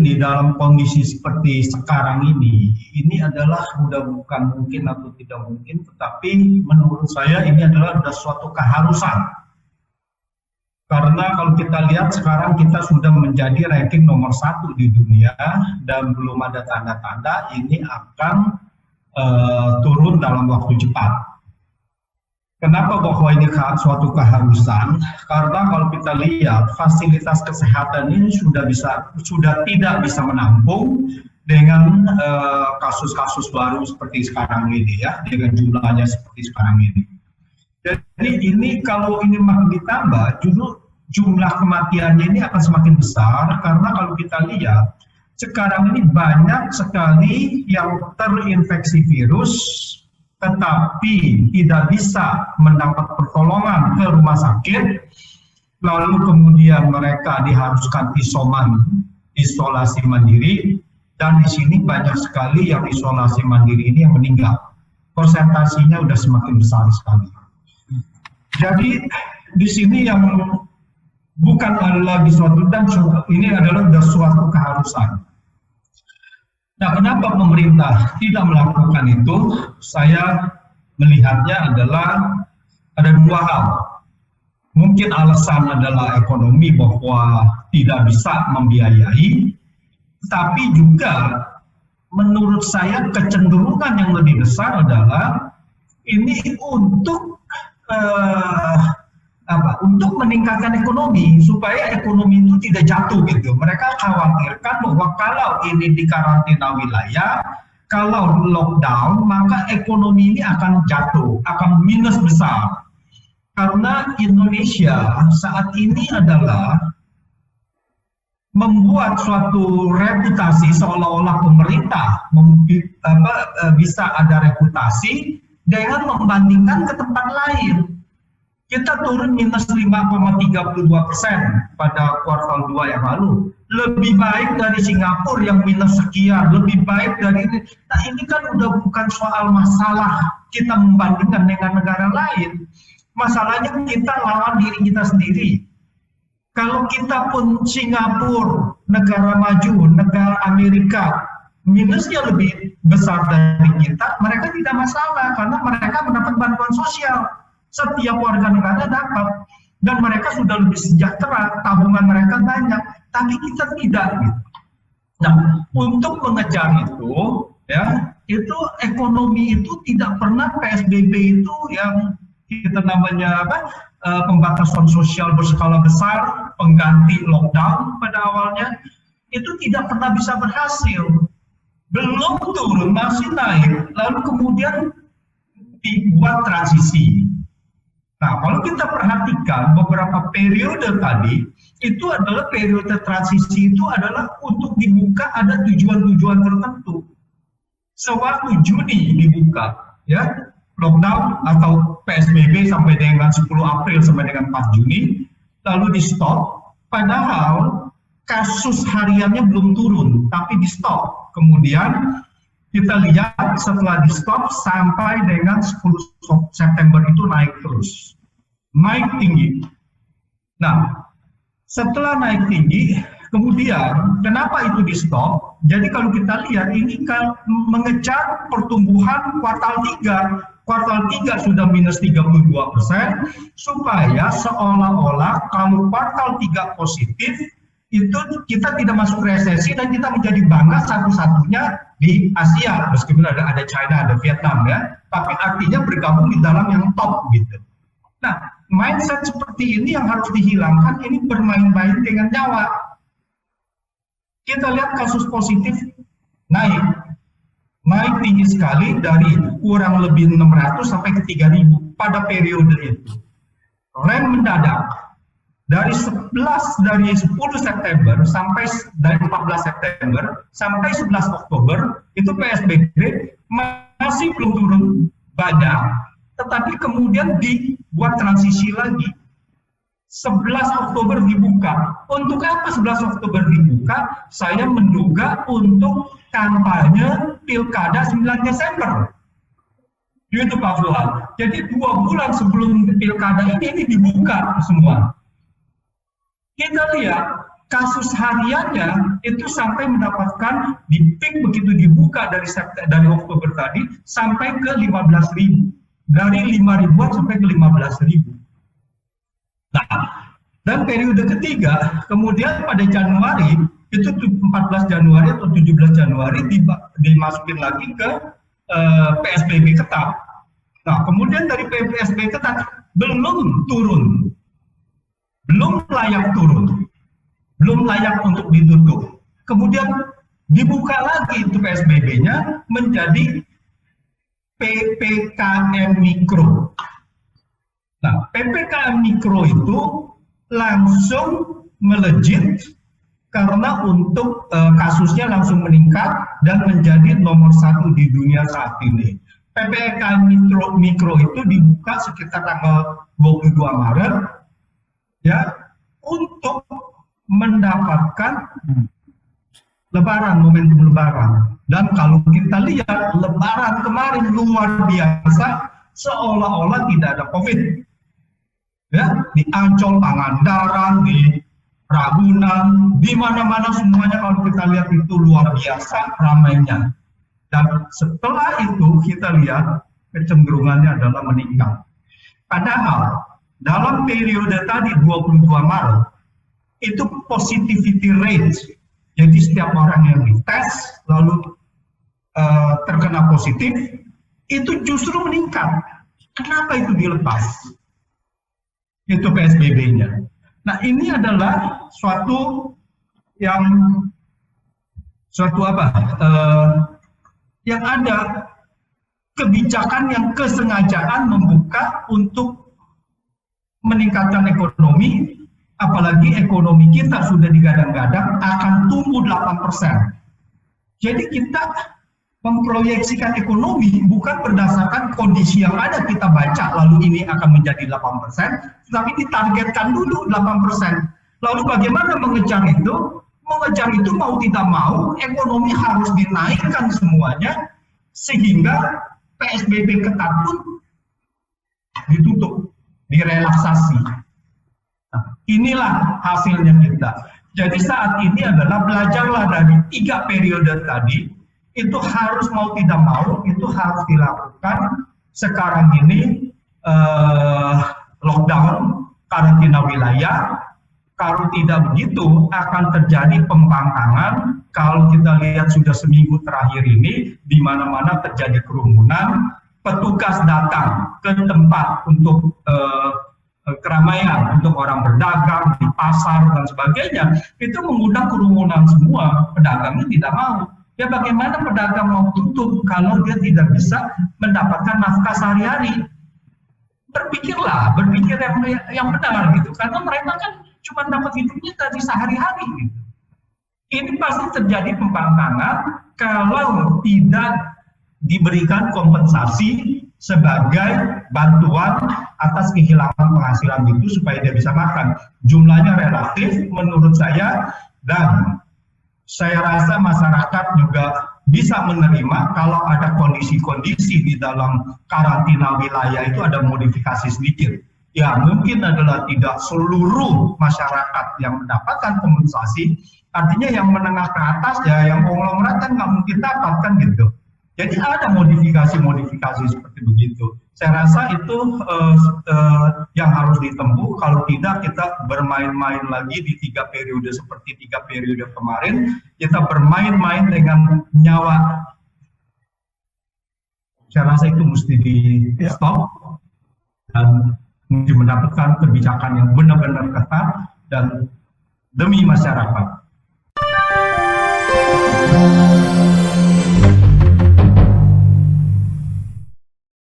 di dalam kondisi seperti sekarang ini adalah udah bukan mungkin atau tidak mungkin, tetapi menurut saya ini adalah suatu keharusan. Karena kalau kita lihat sekarang kita sudah menjadi ranking nomor 1 di dunia dan belum ada tanda-tanda ini akan turun dalam waktu cepat. Kenapa bahwa ini suatu keharusan? Karena kalau kita lihat fasilitas kesehatan ini sudah tidak bisa menampung dengan kasus-kasus baru seperti sekarang ini ya, dengan jumlahnya seperti sekarang ini. Jadi ini kalau ini makin ditambah, justru jumlah kematiannya ini akan semakin besar karena kalau kita lihat sekarang ini banyak sekali yang terinfeksi virus tetapi tidak bisa mendapat pertolongan ke rumah sakit, lalu kemudian mereka diharuskan isolasi mandiri, dan di sini banyak sekali yang isolasi mandiri ini yang meninggal. Persentasinya udah semakin besar sekali. Jadi di sini yang bukan lagi suatu dan ini adalah suatu keharusan. Nah, kenapa pemerintah tidak melakukan itu? Saya melihatnya adalah ada 2 hal. Mungkin alasan adalah ekonomi bahwa tidak bisa membiayai, tapi juga menurut saya kecenderungan yang lebih besar adalah ini untuk untuk meningkatkan ekonomi supaya ekonomi itu tidak jatuh gitu. Mereka khawatirkan bahwa kalau ini di karantina wilayah, kalau lockdown maka ekonomi ini akan jatuh, akan minus besar. Karena Indonesia saat ini adalah membuat suatu reputasi seolah-olah pemerintah bisa ada reputasi dengan membandingkan ke tempat lain. Kita turun minus 5,32% pada kuartal 2 yang lalu. Lebih baik dari Singapura yang minus sekian, lebih baik dari ini. Nah, ini kan udah bukan soal masalah kita membandingkan dengan negara lain. Masalahnya kita lawan diri kita sendiri. Kalau kita pun Singapura, negara maju, negara Amerika, minusnya lebih besar dari kita, mereka tidak masalah karena mereka mendapat bantuan sosial. Setiap warga negara dapat dan mereka sudah lebih sejahtera, tabungan mereka banyak, tapi kita tidak. Gitu. Nah, untuk mengejar itu, ya, itu ekonomi itu tidak pernah PSBB itu yang kita namanya pembatasan sosial berskala besar, pengganti lockdown pada awalnya, itu tidak pernah bisa berhasil. Belum turun, masih naik, lalu kemudian dibuat transisi. Nah, kalau kita perhatikan beberapa periode tadi, itu adalah periode transisi itu adalah untuk dibuka ada tujuan-tujuan tertentu. Sewaktu Juni dibuka, ya, lockdown atau PSBB sampai dengan 10 April sampai dengan 4 Juni, lalu di stop, padahal kasus hariannya belum turun, tapi di stop. Kemudian kita lihat setelah di stop sampai dengan 10 September itu naik terus, naik tinggi. Nah, setelah naik tinggi, kemudian kenapa itu di stop? Jadi kalau kita lihat ini kan mengejar pertumbuhan kuartal 3. Kuartal 3 sudah minus 32%, supaya seolah-olah kalau kuartal 3 positif, itu kita tidak masuk resesi dan kita menjadi bangga satu-satunya di Asia, meskipun ada China, ada Vietnam ya, tapi artinya bergabung di dalam yang top gitu. Nah, mindset seperti ini yang harus dihilangkan, ini bermain-main dengan nyawa. Kita lihat kasus positif naik tinggi sekali dari kurang lebih 600 sampai ke 3.000 pada periode itu. Rem mendadak. Dari 10 September sampai dari 14 September sampai 11 Oktober itu PSBB masih belum turun banyak, tetapi kemudian dibuat transisi lagi. 11 Oktober dibuka. Untuk apa 11 Oktober dibuka? Saya menduga untuk kampanye Pilkada 9 Desember. Itu Pak Fuad. Jadi 2 bulan sebelum Pilkada ini dibuka semua. Kita lihat kasus hariannya itu sampai mendapatkan di peak begitu dibuka dari Oktober tadi sampai ke 15.000, dari 5.000-an sampai ke 15.000. Nah, dan periode ketiga kemudian pada Januari itu 14 Januari atau 17 Januari dimasukin lagi ke PSBB ketat. Nah, kemudian dari PSBB ketat belum turun, belum layak turun, belum layak untuk ditutup. Kemudian dibuka lagi itu PSBB-nya menjadi PPKM Mikro. Nah, PPKM Mikro itu langsung melejit karena untuk kasusnya langsung meningkat dan menjadi nomor 1 di dunia saat ini. PPKM Mikro itu dibuka sekitar tanggal 22 Maret ya, untuk mendapatkan Lebaran, momentum Lebaran. Dan kalau kita lihat Lebaran kemarin luar biasa, seolah-olah tidak ada COVID. Ya, di Ancol, Pangandaran, di Ragunan, di mana-mana semuanya kalau kita lihat itu luar biasa ramainya. Dan setelah itu kita lihat kecenderungannya adalah meningkat. Padahal dalam periode tadi 22 Maret itu positivity rate, jadi setiap orang yang dites lalu terkena positif itu justru meningkat. Kenapa itu dilepas? Itu PSBB-nya. Nah, ini adalah suatu yang ada kebijakan yang kesengajaan membuka untuk meningkatkan ekonomi, apalagi ekonomi kita sudah digadang-gadang akan tumbuh 8%. Jadi kita memproyeksikan ekonomi bukan berdasarkan kondisi yang ada kita baca lalu ini akan menjadi 8%, tapi ditargetkan dulu 8%. Lalu bagaimana mengejar itu? Mengejar itu mau tidak mau ekonomi harus dinaikkan semuanya sehingga PSBB ketat pun ditutup, direlaksasi. Nah, inilah hasilnya kita. Jadi saat ini adalah belajarlah dari 3 periode tadi. Itu harus mau tidak mau, itu harus dilakukan sekarang ini lockdown, karantina wilayah. Kalau tidak begitu akan terjadi pembangkangan. Kalau kita lihat sudah seminggu terakhir ini, di mana-mana terjadi kerumunan, petugas datang ke tempat untuk keramaian, untuk orang berdagang, di pasar dan sebagainya, itu mengundang kerumunan semua, pedagangnya tidak mau. Ya bagaimana pedagang mau tutup kalau dia tidak bisa mendapatkan nafkah sehari-hari? Berpikir yang benar gitu, karena mereka kan cuma dapat hidupnya dari sehari-hari gitu. Ini pasti terjadi pembangkangan kalau tidak diberikan kompensasi sebagai bantuan atas kehilangan penghasilan itu supaya dia bisa makan. Jumlahnya relatif menurut saya, dan saya rasa masyarakat juga bisa menerima kalau ada kondisi-kondisi di dalam karantina wilayah itu ada modifikasi sedikit. Ya mungkin adalah tidak seluruh masyarakat yang mendapatkan kompensasi, artinya yang menengah ke atas ya, yang konglomerat kan nggak mungkin dapat kan gitu. Jadi ada modifikasi-modifikasi seperti begitu. Saya rasa itu yang harus ditempuh. Kalau tidak kita bermain-main lagi di 3 periode seperti 3 periode kemarin. Kita bermain-main dengan nyawa. Saya rasa itu mesti di stop dan mesti mendapatkan kebijakan yang benar-benar ketat dan demi masyarakat.